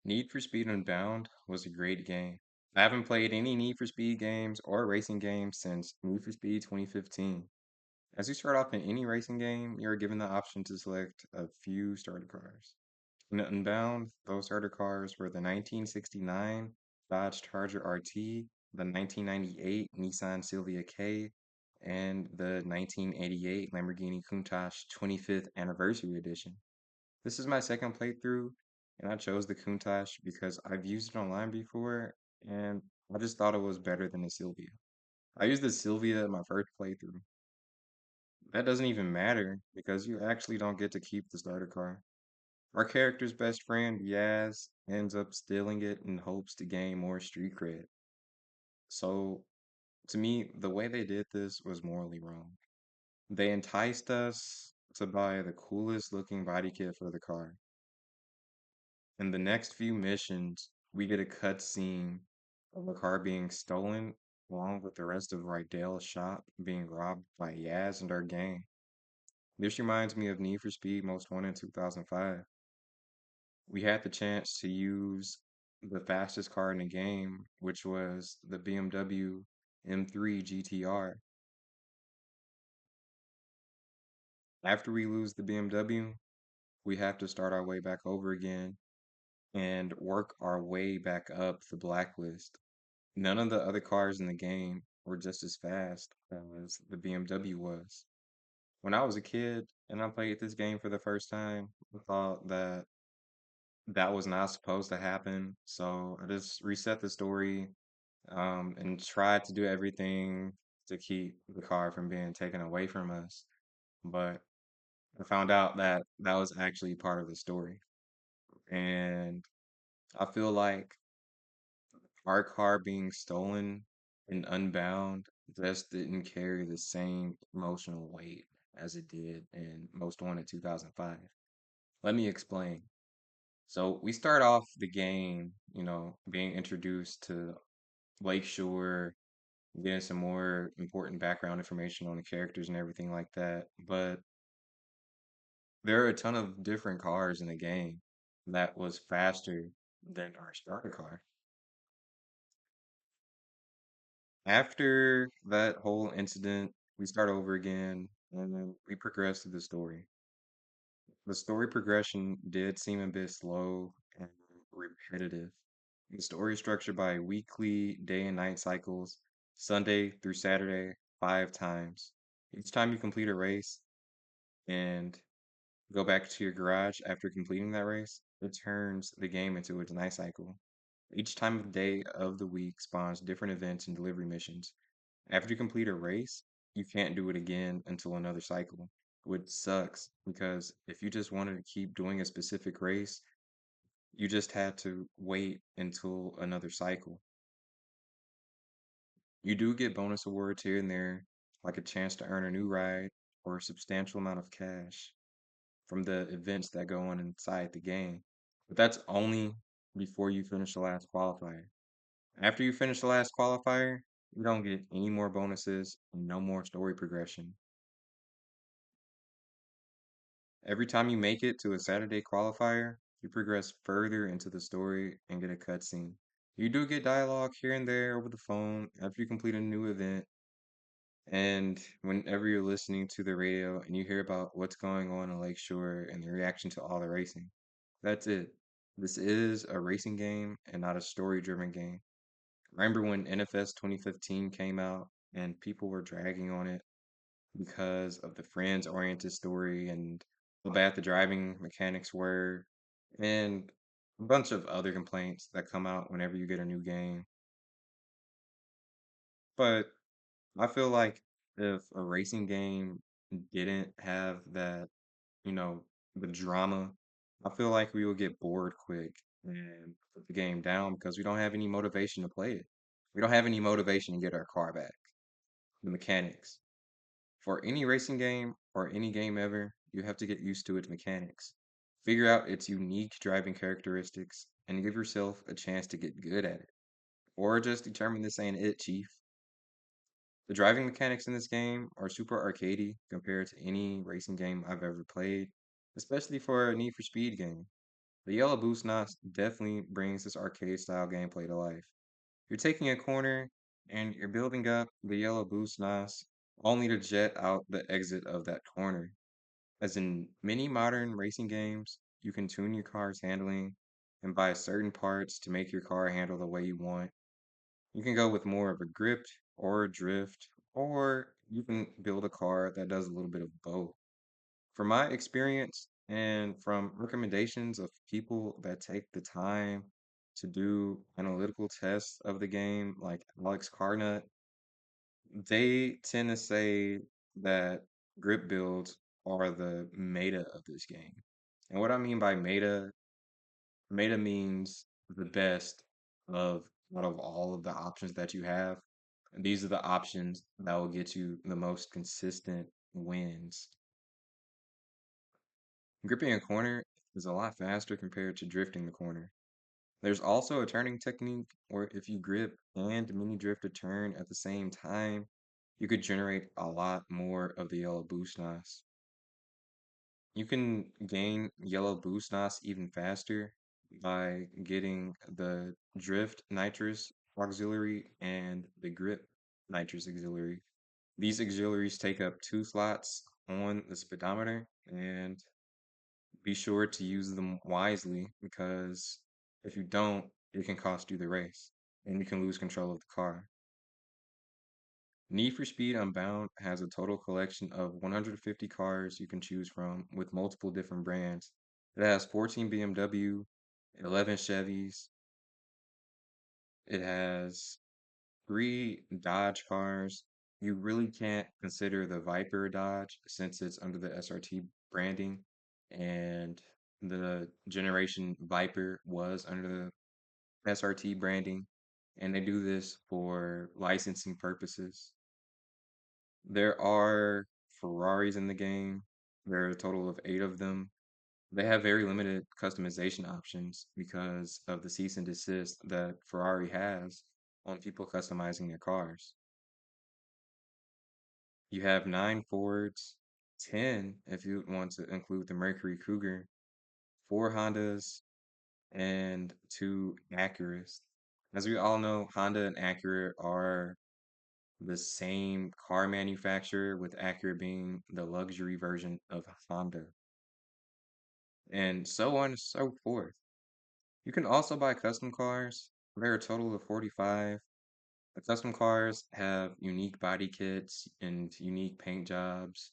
Need for Speed Unbound was a great game. I haven't played any Need for Speed games or racing games since Need for Speed 2015. As you start off in any racing game, you're given the option to select a few starter cars. In Unbound, those starter cars were the 1969 Dodge Charger RT, the 1998 Nissan Silvia K, and the 1988 Lamborghini Countach 25th Anniversary Edition. This is my second playthrough, and I chose the Countach because I've used it online before, and I just thought it was better than the Sylvia. I used the Sylvia in my first playthrough. That doesn't even matter because you actually don't get to keep the starter car. Our character's best friend, Yaz, ends up stealing it in hopes to gain more street cred. So, to me, the way they did this was morally wrong. They enticed us to buy the coolest looking body kit for the car. In the next few missions, we get a cutscene of a car being stolen, along with the rest of Rydell's shop being robbed by Yaz and our gang. This reminds me of Need for Speed Most Wanted in 2005. We had the chance to use the fastest car in the game, which was the BMW M3 GTR. After we lose the BMW, we have to start our way back over again and work our way back up the blacklist. None of the other cars in the game were just as fast as the BMW was. When I was a kid and I played this game for the first time, I thought that that was not supposed to happen. So I just reset the story and tried to do everything to keep the car from being taken away from us. But I found out that that was actually part of the story. And I feel like our car being stolen and Unbound just didn't carry the same emotional weight as it did in Most Wanted 2005. Let me explain. So we start off the game, being introduced to Lakeshore, getting some more important background information on the characters and everything like that. But there are a ton of different cars in the game that was faster than our starter car. After that whole incident, we start over again and then we progress through the story. The story progression did seem a bit slow and repetitive. The story is structured by weekly day and night cycles, Sunday through Saturday, 5 times. Each time you complete a race and go back to your garage after completing that race, it turns the game into its night cycle. Each time of day of the week spawns different events and delivery missions. After you complete a race, you can't do it again until another cycle, which sucks because if you just wanted to keep doing a specific race, you just had to wait until another cycle. You do get bonus awards here and there, like a chance to earn a new ride or a substantial amount of cash from the events that go on inside the game. But that's only before you finish the last qualifier. After you finish the last qualifier, you don't get any more bonuses, no more story progression. Every time you make it to a Saturday qualifier, you progress further into the story and get a cutscene. You do get dialogue here and there over the phone after you complete a new event, and whenever you're listening to the radio and you hear about what's going on in Lakeshore and the reaction to all the racing. That's it. This is a racing game and not a story-driven game. Remember when NFS 2015 came out and people were dragging on it because of the friends-oriented story and how bad the driving mechanics were, and a bunch of other complaints that come out whenever you get a new game. But I feel like if a racing game didn't have that, you know, the drama, I feel like we would get bored quick and put the game down because we don't have any motivation to play it. We don't have any motivation to get our car back. The mechanics. For any racing game or any game ever, you have to get used to its mechanics. Figure out its unique driving characteristics and give yourself a chance to get good at it. Or just determine this ain't it, chief. The driving mechanics in this game are super arcadey compared to any racing game I've ever played, especially for a Need for Speed game. The yellow boost knots definitely brings this arcade style gameplay to life. You're taking a corner and you're building up the yellow boost knots only to jet out the exit of that corner. As in many modern racing games, you can tune your car's handling and buy certain parts to make your car handle the way you want. You can go with more of a grip or a drift, or you can build a car that does a little bit of both. From my experience and from recommendations of people that take the time to do analytical tests of the game, like Alex Carnut, they tend to say that grip builds are the meta of this game. And what I mean by meta means the best of out of all of the options that you have. And these are the options that will get you the most consistent wins. Gripping a corner is a lot faster compared to drifting the corner. There's also a turning technique where if you grip and mini drift a turn at the same time, you could generate a lot more of the yellow boost NOS. You can gain yellow boost NOS even faster by getting the drift nitrous auxiliary and the grip nitrous auxiliary. These auxiliaries take up two slots on the speedometer, and be sure to use them wisely because if you don't, it can cost you the race and you can lose control of the car. Need for Speed Unbound has a total collection of 150 cars you can choose from with multiple different brands. It has 14 BMW, 11 Chevys, it has 3 Dodge cars. You really can't consider the Viper a Dodge since it's under the SRT branding, and the generation Viper was under the SRT branding, and they do this for licensing purposes. There are Ferraris in the game. There are a total of 8 of them. They have very limited customization options because of the cease and desist that Ferrari has on people customizing their cars. You have 9 Fords, 10 if you want to include the Mercury Cougar, 4 Hondas, and 2 Acuras. As we all know, Honda and Acura are the same car manufacturer, with Acura being the luxury version of Honda, and so on and so forth. You can also buy custom cars. There are a total of 45. The custom cars have unique body kits and unique paint jobs,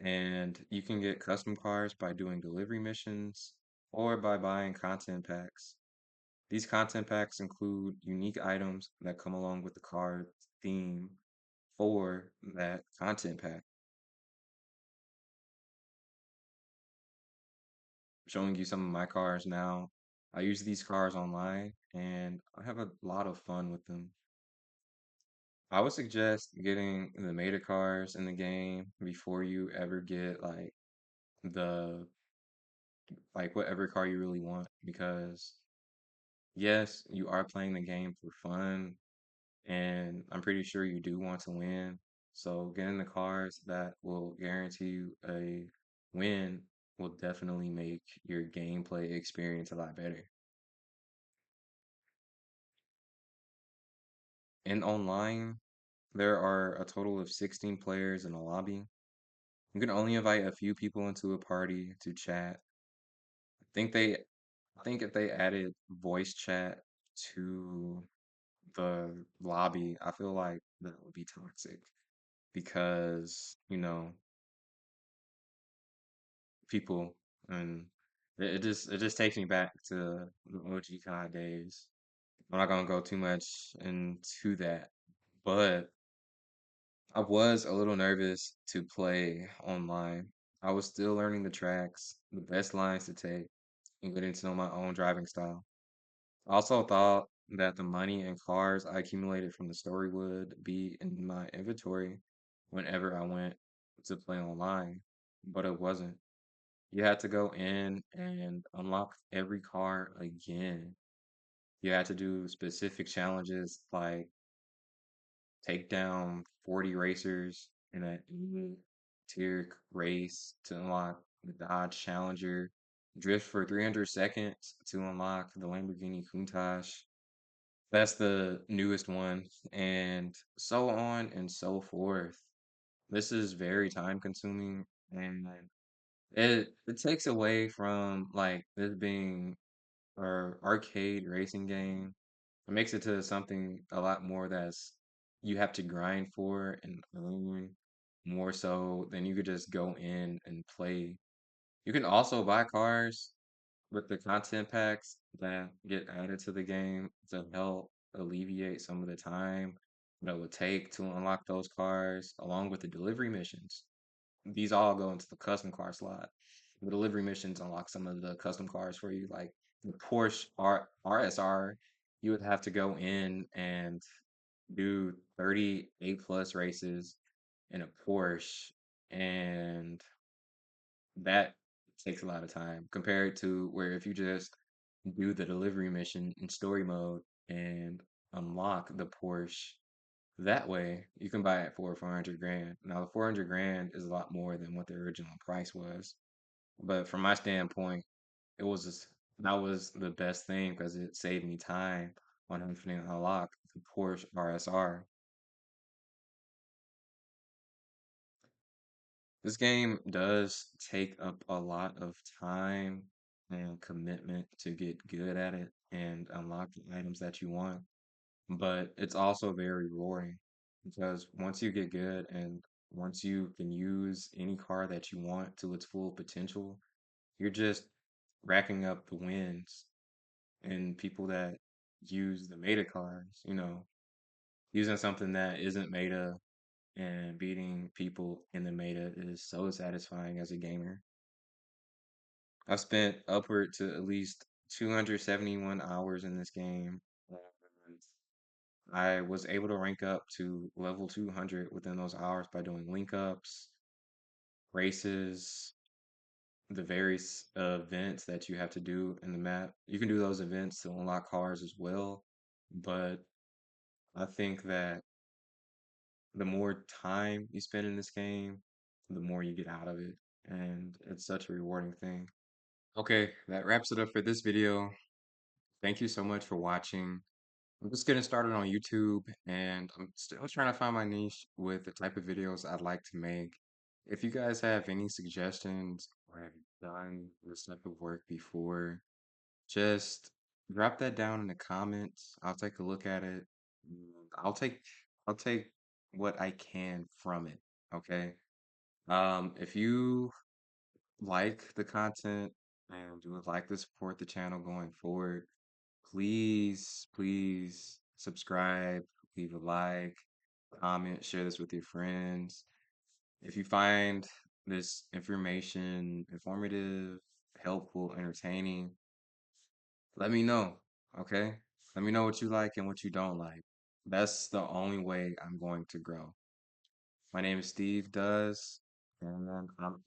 and you can get custom cars by doing delivery missions or by buying content packs. These content packs include unique items that come along with the car theme for that content pack. Showing you some of my cars now. I use these cars online and I have a lot of fun with them. I would suggest getting the meta cars in the game before you ever get the whatever car you really want, because yes, you are playing the game for fun, and I'm pretty sure you do want to win. So getting the cars that will guarantee you a win will definitely make your gameplay experience a lot better. In online, there are a total of 16 players in a lobby. You can only invite a few people into a party to chat. Think they I think if they added voice chat to the lobby, I feel like that would be toxic because, people, and it just takes me back to the OG COD days. I'm not gonna go too much into that, but I was a little nervous to play online. I was still learning the tracks, the best lines to take, and getting to know my own driving style. I also thought that the money and cars I accumulated from the story would be in my inventory whenever I went to play online, but it wasn't. You had to go in and unlock every car again. You had to do specific challenges like take down 40 racers in a tier race to unlock the Dodge Challenger. drift for 300 seconds to unlock the Lamborghini Countach. That's the newest one, and so on and so forth. This is very time consuming, and it takes away from like this being or arcade racing game. It makes it to something a lot more that's you have to grind for and earn more so than you could just go in and play. You can also buy cars with the content packs that get added to the game to help alleviate some of the time that it would take to unlock those cars, along with the delivery missions. These all go into the custom car slot. The delivery missions unlock some of the custom cars for you, like the Porsche RSR. You would have to go in and do 38 plus races in a Porsche, and that takes a lot of time compared to where if you just do the delivery mission in story mode and unlock the Porsche that way, you can buy it for 400 grand. Now, the 400 grand is a lot more than what the original price was. But from my standpoint, it was just, that was the best thing because it saved me time on having to unlock the Porsche RSR. This game does take up a lot of time and commitment to get good at it and unlock the items that you want, but it's also very rewarding because once you get good and once you can use any car that you want to its full potential, you're just racking up the wins. And people that use the meta cars, using something that isn't meta and beating people in the meta is so satisfying as a gamer. I've spent upward to at least 271 hours in this game. And I was able to rank up to level 200 within those hours by doing link ups, races, the various events that you have to do in the map. You can do those events to unlock cars as well, but I think that the more time you spend in this game, the more you get out of it, and it's such a rewarding thing. Okay, that wraps it up for this video. Thank you so much for watching. I'm just getting started on YouTube and I'm still trying to find my niche with the type of videos I'd like to make. If you guys have any suggestions or have done this type of work before, just drop that down in the comments. I'll take a look at it. I'll take what I can from it. Okay. If you like the content and you would like to support the channel going forward, please, please subscribe, leave a like, comment, share this with your friends. If you find this information informative, helpful, entertaining, let me know, okay? Let me know what you like and what you don't like. That's the only way I'm going to grow. My name is Steve Does, and I'm